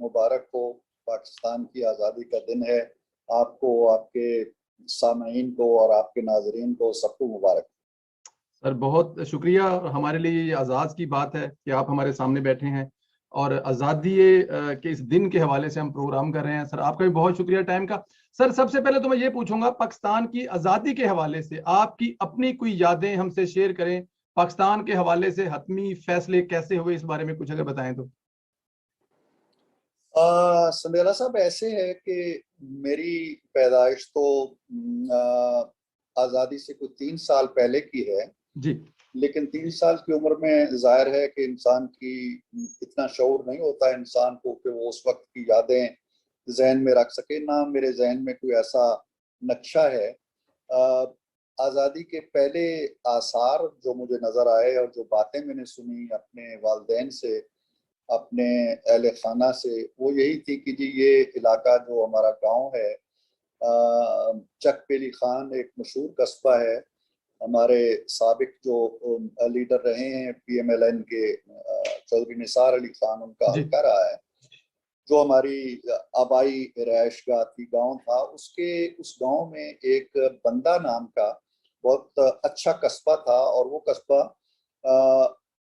मुबारक हो। पाकिस्तान की आज़ादी का दिन है। आपको, आपके सामईन को और आपके नाजरीन को सबको मुबारक। सर बहुत शुक्रिया। हमारे लिए ये आज़ाद की बात है कि आप हमारे सामने बैठे हैं और आज़ादी के इस दिन के हवाले से हम प्रोग्राम कर रहे हैं। सर आपका भी बहुत शुक्रिया टाइम का। सर सबसे पहले तो मैं ये पूछूंगा, पाकिस्तान की आज़ादी के हवाले से आपकी अपनी कोई यादें हमसे शेयर करें। पाकिस्तान के हवाले से हतमी फैसले कैसे हुए, इस बारे में कुछ अगर बताएं तो। संदेला साहब, ऐसे है कि मेरी पैदाइश तो आज़ादी से कुछ 3 साल पहले की है। जी। लेकिन 3 साल की उम्र में जाहिर है कि इंसान की इतना शऊर नहीं होता है इंसान को कि वो उस वक्त की यादें जहन में रख सके। ना मेरे जहन में कोई ऐसा नक्शा है। आज़ादी के पहले आसार जो मुझे नज़र आए और जो बातें मैंने सुनी अपने वालिदैन से, अपने अहले खाना से, वो यही थी कि जी ये इलाका जो हमारा गांव है, चक पेली खान एक मशहूर कस्बा है। हमारे साबिक जो लीडर रहे हैं PMLN के, चौधरी निसार अली खान, उनका जी। हल्का रहा है। जो हमारी आबाई रिहायशगाह थी, गांव था, उसके उस गांव में एक बंदा नाम का बहुत अच्छा कस्बा था। और वो कस्बा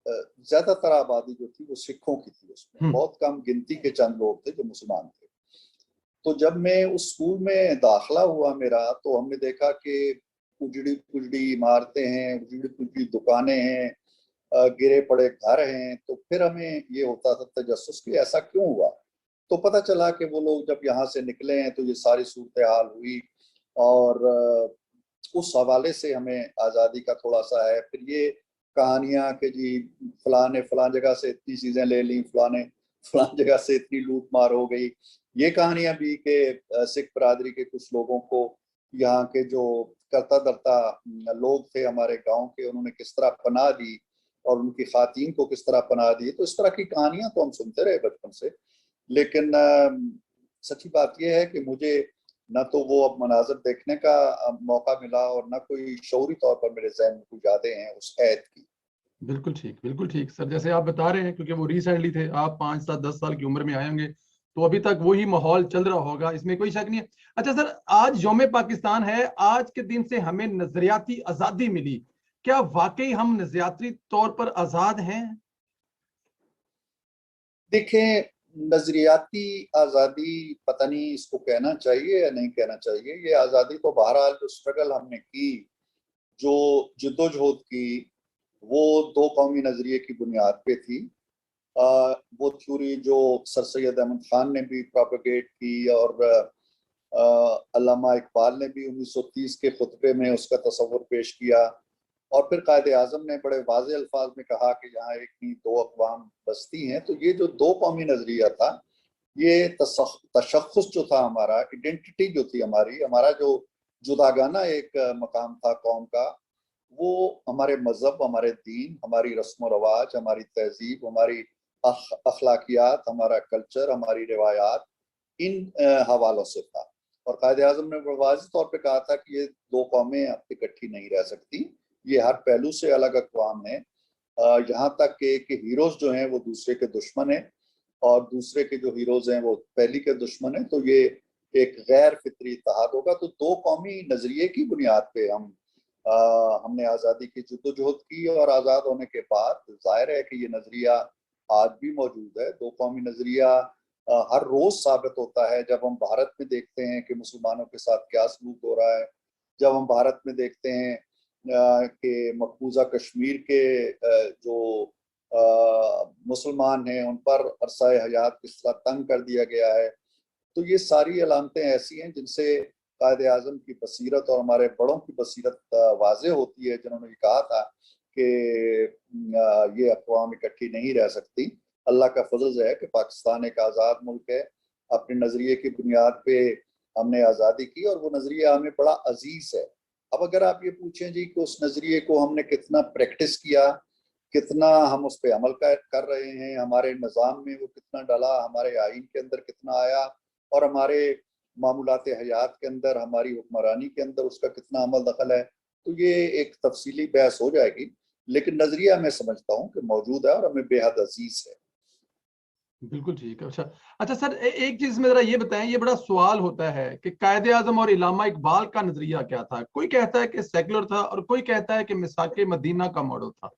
ज्यादातर आबादी जो थी वो सिखों की थी। उसमें बहुत कम गिनती के चंद लोग थे जो मुसलमान थे। तो जब मैं उस स्कूल में दाखिला हुआ मेरा, तो हमने देखा कि उजड़ी पुजड़ी इमारतें हैं, उजड़ी पुजड़ी दुकानें हैं, गिरे पड़े घर हैं। तो फिर हमें ये होता था तजस्सुस कि ऐसा क्यों हुआ। तो पता चला कि वो लोग जब यहाँ से निकले हैं तो ये सारी सूरत हाल हुई। और उस हवाले से हमें आज़ादी का थोड़ा सा है। फिर ये कहानियां कि जी फलाने फलान जगह से इतनी चीज़ें ले ली, फलाने फलान जगह से इतनी लूट मार हो गई, ये कहानियां भी कि सिख बरादरी के कुछ लोगों को, यहाँ के जो करता धरता लोग थे हमारे गांव के, उन्होंने किस तरह पनाह दी और उनकी खातीन को किस तरह पनाह दी। तो इस तरह की कहानियां तो हम सुनते रहे बचपन से। लेकिन सच्ची बात यह है कि मुझे न तो वो अब मनाजर देखने का मौका मिला और न कोई शौरी तौर पर मेरे जहन में कोई यादें हैं उस ऐद की। बिल्कुल ठीक, बिल्कुल ठीक सर। जैसे आप बता रहे हैं, क्योंकि वो रिसेंटली थे, आप 5 7 10 साल की उम्र में आए होंगे, तो अभी तक वही माहौल चल रहा होगा, इसमें कोई शक नहीं है। अच्छा सर, आज यौम पाकिस्तान है, आज के दिन से हमें नजरियाती आजादी मिली। क्या वाकई हम नजरियाती तौर पर आजाद हैं? देखें, नजरियाती आज़ादी पता नहीं इसको कहना चाहिए या नहीं कहना चाहिए। ये आज़ादी तो बहरहाल जो स्ट्रगल हमने की, जो जद्दोजहद की, वो दो कौमी नजरिए की बुनियाद पे थी। वो थ्योरी जो सर सैयद अहमद खान ने भी प्रोपेगेट की और अल्लामा इकबाल ने भी 1930 के खुतबे में उसका तस्वुर पेश किया। और फिर कायदे आजम ने बड़े वाज़े अल्फाज में कहा कि यहाँ एक नहीं दो अक़वाम बसती हैं। तो ये जो दो कौमी नजरिया था, ये तशख़्ख़ुस जो था हमारा, आइडेंटिटी जो थी हमारी, हमारा जो जुदागाना एक मकाम था कौम का, वो हमारे मजहब, हमारे दीन, हमारी रस्म व रवाज, हमारी तहजीब, हमारी अखलाकियात, हमारा कल्चर, हमारी रिवायात, इन हवालों से था। और कायदे आजम ने वाज़ेह तौर पर कहा था कि ये दो कौमें इकट्ठी नहीं रह सकती, ये हर पहलू से अलग अक़वाम है। यहाँ तक कि हीरोज जो हैं वो दूसरे के दुश्मन हैं और दूसरे के जो हीरोज हैं वो पहली के दुश्मन हैं। तो ये एक गैर फितरी इत्तेहाद होगा। तो दो कौमी नजरिए की बुनियाद पे हमने आज़ादी की जद्दोजहद की और आज़ाद होने के बाद जाहिर है कि ये नजरिया आज भी मौजूद है। दो कौमी नजरिया हर रोज साबित होता है। जब हम भारत में देखते हैं कि मुसलमानों के साथ क्या सलूक हो रहा है, जब हम भारत में देखते हैं कि मकबूजा कश्मीर के जो मुसलमान हैं उन पर अरसाए हयात किस तरह तंग कर दिया गया है, तो ये सारी अलामतें ऐसी हैं जिनसे कायदे आजम की बसीरत और हमारे बड़ों की बसीरत वाज़े होती है, जिन्होंने ये कहा था कि ये अक़वाम इकट्ठी नहीं रह सकती। अल्लाह का फजल है कि पाकिस्तान एक आज़ाद मुल्क है। अपने नज़रिए की बुनियाद पे हमने आज़ादी की और वो नज़रिया हमें बड़ा अजीज़ है। अब अगर आप ये पूछें जी कि उस नज़रिए को हमने कितना प्रैक्टिस किया, कितना हम उस पर अमल कर रहे हैं, हमारे निज़ाम में वो कितना डला, हमारे आइन के अंदर कितना आया और हमारे मामूलात हयात के अंदर, हमारी हुक्मरानी के अंदर उसका कितना अमल दखल है, तो ये एक तफसीली बहस हो जाएगी। लेकिन नज़रिया मैं समझता हूँ कि मौजूद है और हमें बेहद अजीज है। बिल्कुल ठीक है। अच्छा अच्छा सर, एक चीज में जरा ये बताएं, ये बड़ा सवाल होता है कि कायदे आजम और इल्लामा इकबाल का नजरिया क्या था। कोई कहता है कि सेकुलर था और कोई कहता है कि मिसाके मदीना का मॉडल था।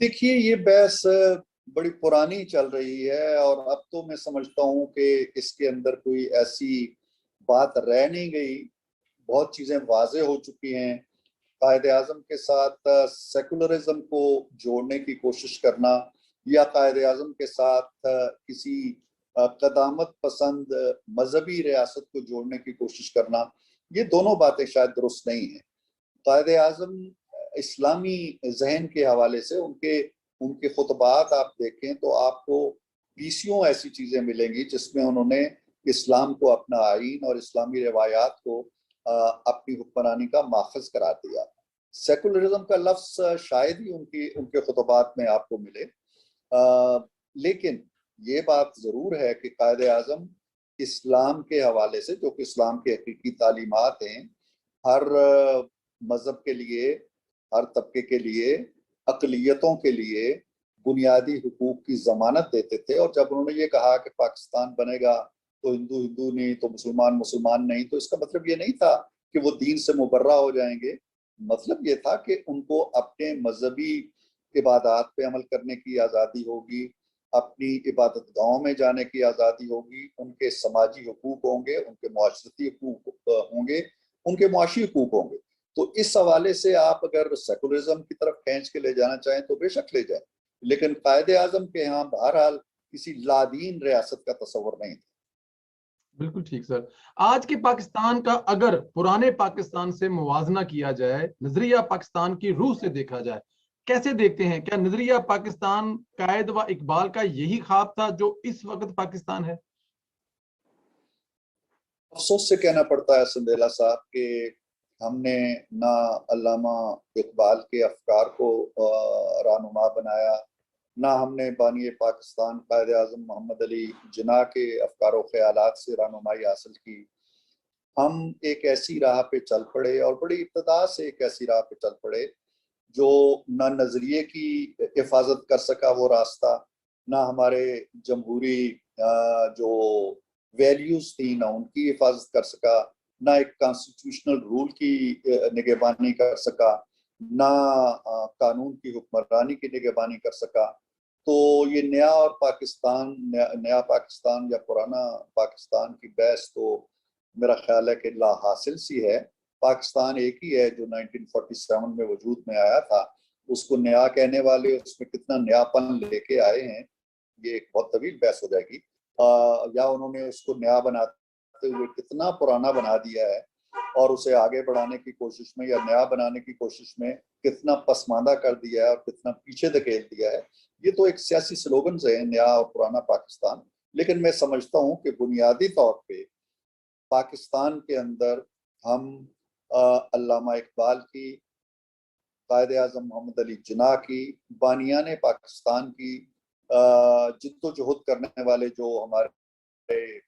देखिए, ये बहस बड़ी पुरानी चल रही है और अब तो मैं समझता हूँ कि इसके अंदर कोई ऐसी बात रह नहीं गई। बहुत चीजें वाजे हो चुकी हैं। कायदे आजम के साथ सेकुलरिज्म को जोड़ने की कोशिश करना या कायदे आजम के साथ किसी कदामत पसंद मजहबी रियासत को जोड़ने की कोशिश करना, ये दोनों बातें शायद दुरुस्त नहीं है। कायदे आजम इस्लामी जहन के हवाले से उनके उनके खुतबात आप देखें तो आपको बीसियों ऐसी चीजें मिलेंगी जिसमें उन्होंने इस्लाम को अपना आइन और इस्लामी रवायात को अपनी हुक्मरानी का माखज करार दिया। सेकुलरिज्म का लफ्ज शायद ही उनकी उनके खुतबात में आपको मिले। लेकिन ये बात जरूर है कि कायदे आजम इस्लाम के हवाले से, जो कि इस्लाम के हकीकी तालीमात हैं, हर मजहब के लिए, हर तबके के लिए, अकलियतों के लिए बुनियादी हुकूक की जमानत देते थे। और जब उन्होंने ये कहा कि पाकिस्तान बनेगा तो हिंदू हिंदू नहीं, तो मुसलमान मुसलमान नहीं, तो इसका मतलब ये नहीं था कि वो दीन से मुबर्रा हो जाएंगे। मतलब ये था कि उनको अपने मजहबी इबादत पे अमल करने की आज़ादी होगी, अपनी इबादत गाहों में जाने की आज़ादी होगी, उनके समाजी हुकूक होंगे, उनके मुआशरती हुकूक होंगे, उनके मुआशी हुकूक होंगे। तो इस हवाले से आप अगर सेकुलरिज्म की तरफ खींच के ले जाना चाहें तो बेशक ले जाए, लेकिन कायदे आजम के यहाँ बहरहाल किसी लादीन रियासत का तस्वर नहीं था। बिल्कुल ठीक सर। आज के पाकिस्तान का अगर पुराने पाकिस्तान से मुवाजना किया जाए, नजरिया पाकिस्तान की रूह से देखा जाए, कैसे देखते हैं? क्या नजरिया पाकिस्तान कायद व इकबाल का यही ख्वाब था जो इस वक्त पाकिस्तान है? अफसोस से कहना पड़ता है संदेला साहब कि हमने ना अल्लामा इकबाल के अफकार को रानुमा बनाया, ना हमने बानी पाकिस्तान कायद आजम मोहम्मद अली जिन्ना के अफकार व ख्यालात से रानुमाई हासिल की। हम एक ऐसी राह पे चल पड़े और बड़ी इब्तदा से एक ऐसी राह पे चल पड़े जो ना नजरिए की हिफाजत कर सका वो रास्ता, ना हमारे जमहूरी जो वैल्यूज थी ना उनकी हिफाजत कर सका, ना एक कॉन्स्टिट्यूशनल रूल की निगहबानी कर सका, ना कानून की हुक्मरानी की निगहबानी कर सका। तो ये नया और पाकिस्तान, नया पाकिस्तान या पुराना पाकिस्तान की बहस तो मेरा ख्याल है कि ला हासिल सी है। पाकिस्तान एक ही है जो 1947 में वजूद में आया था। उसको नया कहने वाले उसमें कितना नयापन लेके आए हैं, ये एक बहुत तवील बहस हो जाएगी। या उन्होंने उसको नया बनाते हुए कितना पुराना बना दिया है और उसे आगे बढ़ाने की कोशिश में या नया बनाने की कोशिश में कितना पसमानदा कर दिया है और कितना पीछे धकेल दिया है। ये तो एक सियासी स्लोगन है, नया और पुराना पाकिस्तान। लेकिन मैं समझता हूँ कि बुनियादी तौर पे पाकिस्तान के अंदर हम अल्लामा इकबाल की, कायदे आजम मोहम्मद अली जिन्ना की, बानियान पाकिस्तान की, जिद्दोजहद करने वाले जो हमारे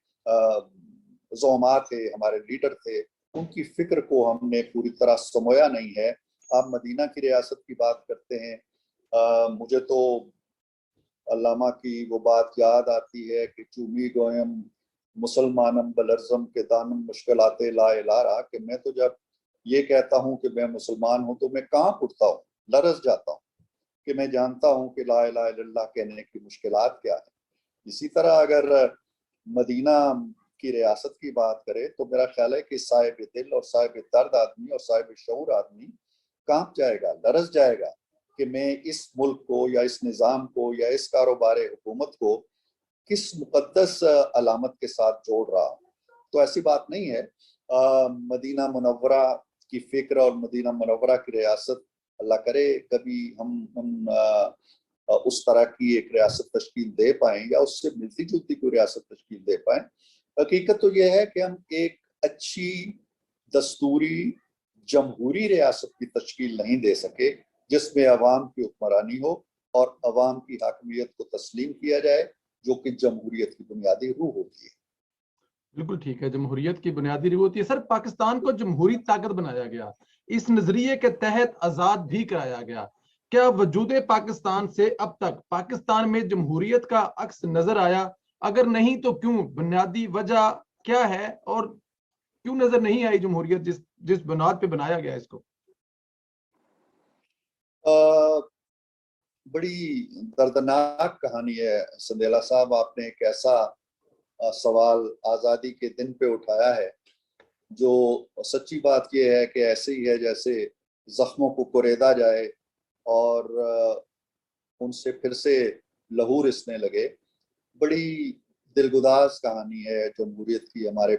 ज़ोमा थे, हमारे लीडर थे, उनकी फिक्र को हमने पूरी तरह समोया नहीं है। आप मदीना की रियासत की बात करते हैं, मुझे तो अल्लामा की वो बात याद आती है कि चूमी गोयम मुसलमानम बलरजम के दानम मुश्किलाते ला इलारा, कि मैं तो जब ये कहता हूँ कि मैं मुसलमान हूँ तो मैं कांप उठता हूँ, लरस जाता हूँ कि मैं जानता हूँ कि ला इलाहा इल्लल्लाह कहने की मुश्किलात क्या है। इसी तरह अगर मदीना की रियासत की बात करें तो मेरा ख्याल है कि साहिब दिल और साहिब दर्द आदमी और साहिब शऊर आदमी कांप जाएगा, लरस जाएगा कि मैं इस मुल्क को या इस निज़ाम को या इस कारोबार हुकूमत को किस मुकद्दस अलामत के साथ जोड़ रहा हूँ। तो ऐसी बात नहीं है। मदीना मुनव्वरा की फिक्र और मदीना मुनव्वरा की रियासत, अल्लाह करे कभी हम उस तरह की एक रियासत तश्कील दे पाएँ या उससे मिलती जुलती कोई रियासत तश्कील दे पाएँ। हकीकत तो यह है कि हम एक अच्छी दस्तूरी जमहूरी रियासत की तश्कील नहीं दे सके जिसमें अवाम की हुक्मरानी हो और अवाम की हाकमियत को तस्लीम किया जाए, जो कि जमहूरियत की बुनियादी रूह होती है। बिल्कुल ठीक है, जमहूरियत की बुनियादी रीत होती है। सर, पाकिस्तान को जमहूरी ताकत बनाया गया, इस नजरिए के तहत आजाद भी कराया गया। क्या वजूद पाकिस्तान से अब तक पाकिस्तान में जमहूरियत का अक्स नजर आया? अगर नहीं तो क्यों? बुनियादी वजह क्या है और क्यों नजर नहीं आई जमहूरियत जिस जिस बुनियाद पे बनाया गया इसको? बड़ी दर्दनाक कहानी है संदेला साहब। आपने एक ऐसा सवाल आज़ादी के दिन पे उठाया है जो सच्ची बात यह है कि ऐसे ही है जैसे जख्मों को कुरेदा जाए और उनसे फिर से लहू रिसने लगे। बड़ी दिलगुदाज कहानी है जमहूरियत की हमारे